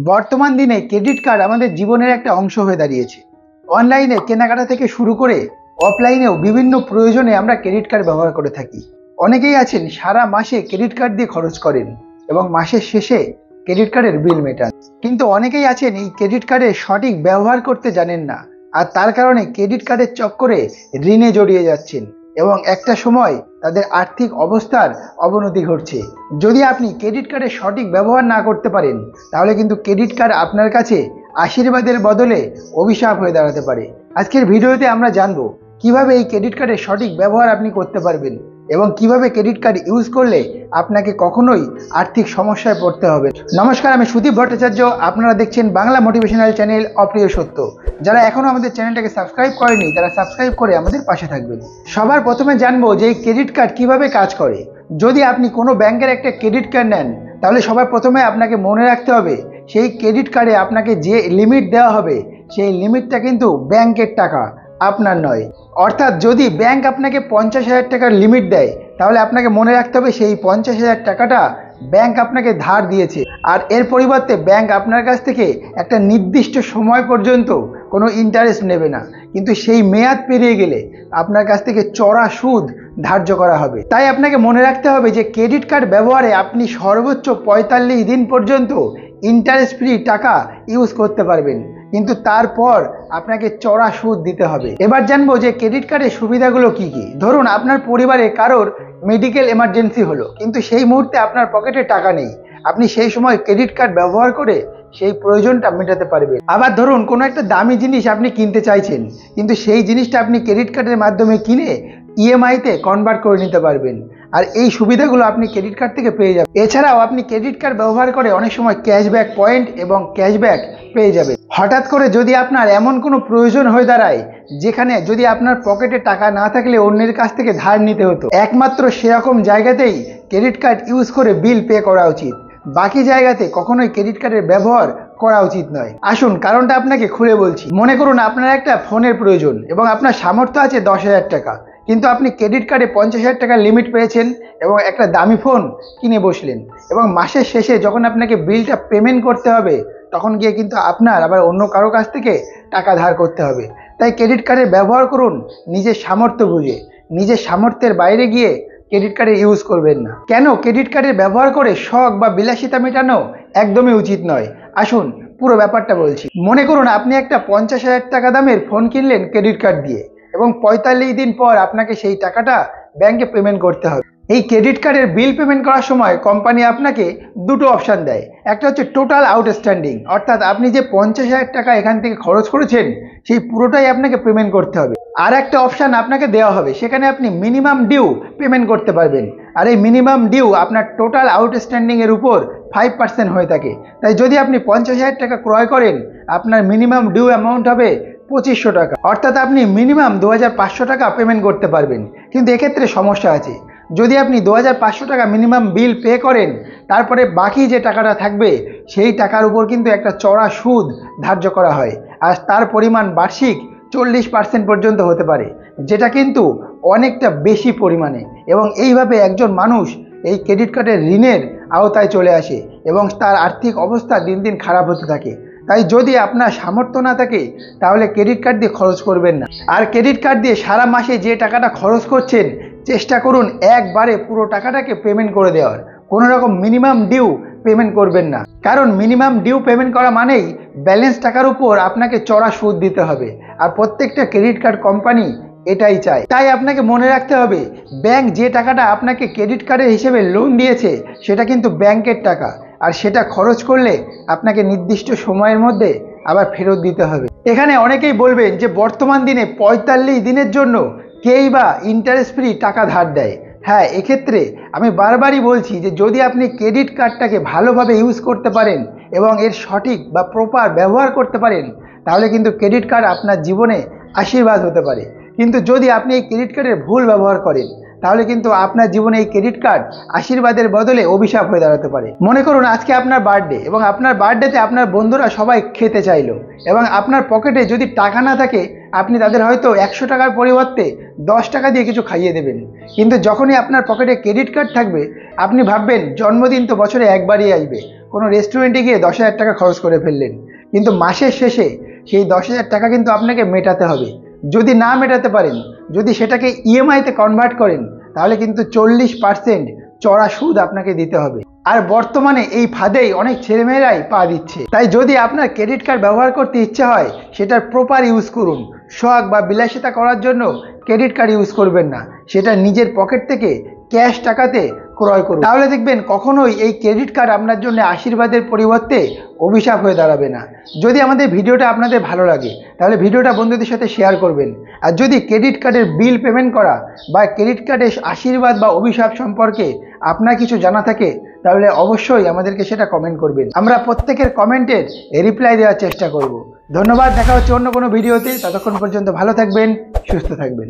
বর্তমান দিনে credit card আমাদের জীবনের একটা অংশ হয়ে দাঁড়িয়েছে। অনলাইনে কেনাকাটা থেকে শুরু করে অফলাইনেও বিভিন্ন প্রয়োজনে আমরা ক্রেডিট কার্ড ব্যবহার করে থাকি। অনেকেই আছেন সারা মাসে ক্রেডিট কার্ড দিয়ে খরচ করেন এবং মাসের শেষে ক্রেডিট কার্ডের বিল মেটান। কিন্তু অনেকেই আছেন এই ক্রেডিট কার্ডের সঠিক ব্যবহার করতে জানেন না, আর তার কারণে ক্রেডিট কার্ডের চক্করে ঋণে জড়িয়ে যাচ্ছেন এবং একটা সময় তাদের আর্থিক অবস্থার অবনতি ঘটছে। যদি আপনি ক্রেডিট কার্ডের সঠিক ব্যবহার না করতে পারেন, তাহলে কিন্তু ক্রেডিট কার্ড আপনার কাছে আশীর্বাদের বদলে অভিশাপ হয়ে দাঁড়াতে পারে। আজকের ভিডিওতে আমরা জানবো কিভাবে এই ক্রেডিট কার্ডের সঠিক ব্যবহার আপনি করতে পারবেন এবং কিভাবে ক্রেডিট কার্ড ইউজ করলে আপনাকে কখনোই আর্থিক সমস্যায় পড়তে হবে। নমস্কার, আমি সুদীপ ভট্টাচার্য। আপনারা দেখছেন বাংলা মোটিভেশনাল চ্যানেল অপ্রিয় সত্য। যারা এখনো আমাদের চ্যানেলটাকে সাবস্ক্রাইব করেনি তারা সাবস্ক্রাইব করে আমাদের পাশে থাকবেন। সবার প্রথমে জানবো যে এই ক্রেডিট কার্ড কিভাবে কাজ করে। যদি আপনি কোনো ব্যাংকের একটা ক্রেডিট কার্ড নেন, তাহলে সবার প্রথমে আপনাকে মনে রাখতে হবে সেই ক্রেডিট কার্ডে আপনাকে যে লিমিট দেওয়া হবে সেই লিমিটটা কিন্তু ব্যাংকের টাকা, আপনার নয়। অর্থাৎ যদি ব্যাংক আপনাকে 50,000 টাকার লিমিট দেয়, তাহলে আপনাকে মনে রাখতে হবে সেই 50,000 টাকাটা ব্যাংক আপনাকে ধার দিয়েছে, আর এর পরিবর্তে ব্যাংক আপনার কাছ থেকে একটা নির্দিষ্ট সময় পর্যন্ত কোনো ইন্টারেস্ট নেবে না, কিন্তু সেই মেয়াদ পেরিয়ে গেলে আপনার কাছ থেকে চড়া সুদ ধার্য করা হবে। তাই আপনাকে মনে রাখতে হবে যে ক্রেডিট কার্ড ব্যবহারে আপনি সর্বোচ্চ 45 দিন পর্যন্ত ইন্টারেস্ট ফ্রি টাকা ইউজ করতে পারবেন, কিন্তু তারপর আপনাকে চড়া সুদ দিতে হবে। এবার জানবো যে ক্রেডিট কার্ডের সুবিধাগুলো কি কি। ধরুন আপনার পরিবারে কারোর মেডিকেল এমার্জেন্সি হলো, কিন্তু সেই মুহূর্তে আপনার পকেটে টাকা নেই, আপনি সেই সময় ক্রেডিট কার্ড ব্যবহার করে সেই প্রয়োজনটা মেটাতে পারবেন। আবার ধরুন কোনো একটা দামি জিনিস আপনি কিনতে চাইছেন, কিন্তু সেই জিনিসটা আপনি ক্রেডিট কার্ডের মাধ্যমে কিনে ইএমআইতে কনভার্ট করে নিতে পারবেন, আর এই সুবিধাগুলো আপনি ক্রেডিট কার্ড থেকে পেয়ে যাবেন। এছাড়াও আপনি ক্রেডিট কার্ড ব্যবহার করে অনেক সময় ক্যাশব্যাক পয়েন্ট এবং ক্যাশব্যাক পেয়ে যাবেন। হঠাৎ করে যদি আপনার এমন কোনো প্রয়োজন হয়ে দাঁড়ায় যেখানে যদি আপনার পকেটে টাকা না থাকলে অন্যের কাছ থেকে ধার নিতে হতো, একমাত্র সেরকম জায়গাতেই ক্রেডিট কার্ড ইউজ করে বিল পে করা উচিত। বাকি জায়গাতে কখনোই ক্রেডিট কার্ডের ব্যবহার করা উচিত নয়। আসুন কারণটা আপনাকে খুলে বলছি। মনে করুন আপনার একটা ফোনের প্রয়োজন এবং আপনার সামর্থ্য আছে 10,000 টাকা, কিন্তু আপনি ক্রেডিট কার্ডে 50,000 টাকার লিমিট পেয়েছেন এবং একটা দামি ফোন কিনে বসলেন, এবং মাসের শেষে যখন আপনাকে বিলটা পেমেন্ট করতে হবে তখন গিয়ে কিন্তু আপনার আবার অন্য কারো কাছ থেকে টাকা ধার করতে হবে। তাই ক্রেডিট কার্ডের ব্যবহার করুন নিজের সামর্থ্য বুঝে, নিজের সামর্থ্যের বাইরে গিয়ে ক্রেডিট কার্ডের ইউজ করবেন না। কেন ক্রেডিট কার্ডের ব্যবহার করে শখ বা বিলাসিতা মেটানো একদমই উচিত নয়। আসুন পুরো ব্যাপারটা বলছি। মনে করুন আপনি একটা 50,000 টাকা দামের ফোন কিনলেন ক্রেডিট কার্ড দিয়ে, এবং 45 দিন পর আপনাকে সেই টাকাটা ব্যাংকে পেমেন্ট করতে হবে। এই ক্রেডিট কার্ডের বিল পেমেন্ট করার সময় কোম্পানি আপনাকে দুটো অপশান দেয়। একটা হচ্ছে টোটাল আউটস্ট্যান্ডিং, অর্থাৎ আপনি যে 50,000 টাকা এখান থেকে খরচ করেছেন সেই পুরোটাই আপনাকে পেমেন্ট করতে হবে। আর একটা অপশান আপনাকে দেওয়া হবে, সেখানে আপনি মিনিমাম ডিউ পেমেন্ট করতে পারবেন, আর এই মিনিমাম ডিউ আপনার টোটাল আউটস্ট্যান্ডিংয়ের উপর 5% হয়ে থাকে। তাই যদি আপনি 50,000 টাকা ক্রয় করেন, আপনার মিনিমাম ডিউ অ্যামাউন্ট হবে 2500 টাকা, অর্থাৎ আপনি মিনিমাম 2,500 টাকা পেমেন্ট করতে পারবেন। কিন্তু এক্ষেত্রে সমস্যা আছে। যদি আপনি 2,500 টাকা মিনিমাম বিল পে করেন, তারপরে বাকি যে টাকাটা থাকবে সেই টাকার উপর কিন্তু একটা চড়া সুদ ধার্য করা হয়, আর তার পরিমাণ বার্ষিক 40% পর্যন্ত হতে পারে, যেটা কিন্তু অনেকটা বেশি পরিমাণে। এবং এইভাবে একজন মানুষ এই ক্রেডিট কার্ডের ঋণের আওতায় চলে আসে এবং তার আর্থিক অবস্থা দিন দিন খারাপ হতে থাকে। তাই যদি আপনার সামর্থ্য না থাকে তাহলে ক্রেডিট কার্ড দিয়ে খরচ করবেন না। আর ক্রেডিট কার্ড দিয়ে সারা মাসে যে টাকাটা খরচ করছেন, চেষ্টা করুন একবারে পুরো টাকাটাকে পেমেন্ট করে দেওয়ার। কোনো রকম মিনিমাম ডিউ পেমেন্ট করবেন না, কারণ মিনিমাম ডিউ পেমেন্ট করা মানেই ব্যালেন্স টাকার উপর আপনাকে চড়া সুদ দিতে হবে, আর প্রত্যেকটা ক্রেডিট কার্ড কোম্পানি এটাই চায়। তাই আপনাকে মনে রাখতে হবে ব্যাংক যে টাকাটা আপনাকে ক্রেডিট কার্ডের হিসেবে লোন দিয়েছে সেটা কিন্তু ব্যাংকের টাকা, আর সেটা খরচ করলে আপনাকে নির্দিষ্ট সময়ের মধ্যে আবার ফেরত দিতে হবে। এখানে অনেকেই বলবেন যে বর্তমান দিনে 45 দিনের জন্য কেই বা ইন্টারেস্ট ফ্রি টাকা ধার দেয়। হ্যাঁ, এক্ষেত্রে আমি বারবারই বলছি যে যদি আপনি ক্রেডিট কার্ডটাকে ভালোভাবে ইউজ করতে পারেন এবং এর সঠিক বা প্রপার ব্যবহার করতে পারেন, তাহলে কিন্তু ক্রেডিট কার্ড আপনার জীবনে আশীর্বাদ হতে পারে। কিন্তু যদি আপনি এই ক্রেডিট কার্ডের ভুল ব্যবহার করেন, তাহলে কিন্তু আপনার জীবনে এই ক্রেডিট কার্ড আশীর্বাদের বদলে অভিশাপ হয়ে দাঁড়াতে পারে। মনে করুন আজকে আপনার বার্থডে, এবং আপনার বার্থডেতে আপনার বন্ধুরা সবাই খেতে চাইলো, এবং আপনার পকেটে যদি টাকা না থাকে আপনি তাদের হয়তো 100 টাকার পরিবর্তে 10 টাকা দিয়ে কিছু খাইয়ে দেবেন। কিন্তু যখনই আপনার পকেটে ক্রেডিট কার্ড থাকবে আপনি ভাববেন জন্মদিন তো বছরে একবারই আসবে, কোনো রেস্টুরেন্টে গিয়ে 10,000 টাকা খরচ করে ফেললেন, কিন্তু মাসের শেষে সেই 10,000 টাকা কিন্তু আপনাকে মেটাতে হবে। যদি না মেটাতে পারেন, যদি সেটাকে ইএমআইতে কনভার্ট করেন, তাহলে কিন্তু 40% চড়া সুদ আপনাকে দিতে হবে। আর বর্তমানে এই ফাঁদেই অনেক ছেলেমেয়েরাই পা দিচ্ছে। তাই যদি আপনার ক্রেডিট কার্ড ব্যবহার করতে ইচ্ছে হয়, সেটার প্রপার ইউজ করুন। শখ বা বিলাসিতা করার জন্য ক্রেডিট কার্ড ইউজ করবেন না, সেটা নিজের পকেট থেকে ক্যাশ টাকাতে ক্রয় করুন। তাহলে দেখবেন কখনোই এই ক্রেডিট কার্ড আপনার জন্য আশীর্বাদের পরিবর্তে অভিশাপ হয়ে দাঁড়াবে না। যদি আমাদের ভিডিওটা আপনাদের ভালো লাগে, তাহলে ভিডিওটা বন্ধুদের সাথে শেয়ার করবেন। আর যদি ক্রেডিট কার্ডের বিল পেমেন্ট করা বা ক্রেডিট কার্ডের আশীর্বাদ বা অভিশাপ সম্পর্কে আপনার কিছু জানা থাকে, তাহলে অবশ্যই আমাদেরকে সেটা কমেন্ট করবেন। আমরা প্রত্যেকের কমেন্টের রিপ্লাই দেওয়ার চেষ্টা করব। ধন্যবাদ, দেখা হচ্ছে অন্য কোনো ভিডিওতে। ততক্ষণ পর্যন্ত ভালো থাকবেন, সুস্থ থাকবেন।